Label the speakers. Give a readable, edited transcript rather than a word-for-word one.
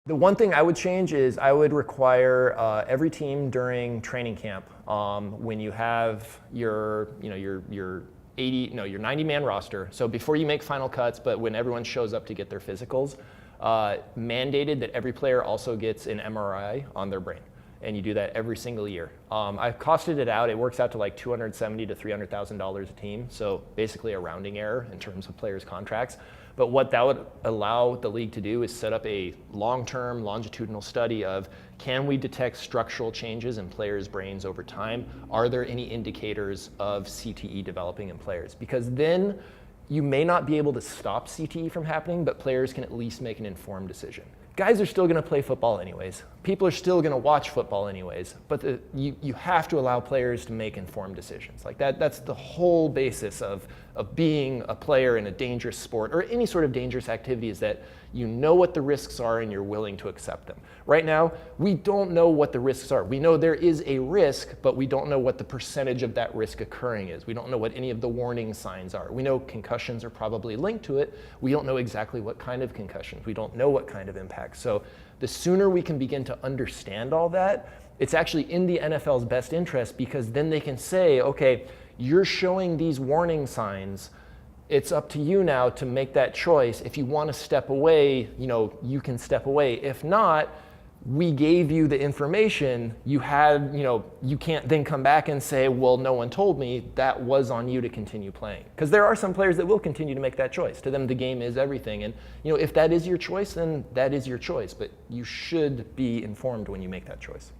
Speaker 1: The one thing I would change is I would require every team during training camp, when you have your 90-man roster. So before you make final cuts, but when everyone shows up to get their physicals, mandated that every player also gets an MRI on their brain. And you do that every single year. I've costed it out. It works out to like $270,000 to $300,000 a team. So basically a rounding error in terms of players' contracts. But what that would allow the league to do is set up a long-term longitudinal study of, can we detect structural changes in players' brains over time? Are there any indicators of CTE developing in players? Because then you may not be able to stop CTE from happening, but players can at least make an informed decision. Guys are still going to play football anyways. People are still going to watch football anyways. But you have to allow players to make informed decisions. Like that's the whole basis of being a player in a dangerous sport or any sort of dangerous activity, is that you know what the risks are and you're willing to accept them. Right now, we don't know what the risks are. We know there is a risk, but we don't know what the percentage of that risk occurring is. We don't know what any of the warning signs are. We know concussions are probably linked to it. We don't know exactly what kind of concussions. We don't know what kind of impact. So the sooner we can begin to understand all that, it's actually in the NFL's best interest, because then they can say, okay, you're showing these warning signs. It's up to you now to make that choice. If you want to step away, you can step away. If not, we gave you the information. You can't then come back and say, well, no one told me. That was on you to continue playing. Because there are some players that will continue to make that choice. To them, the game is everything. And if that is your choice, then that is your choice. But you should be informed when you make that choice.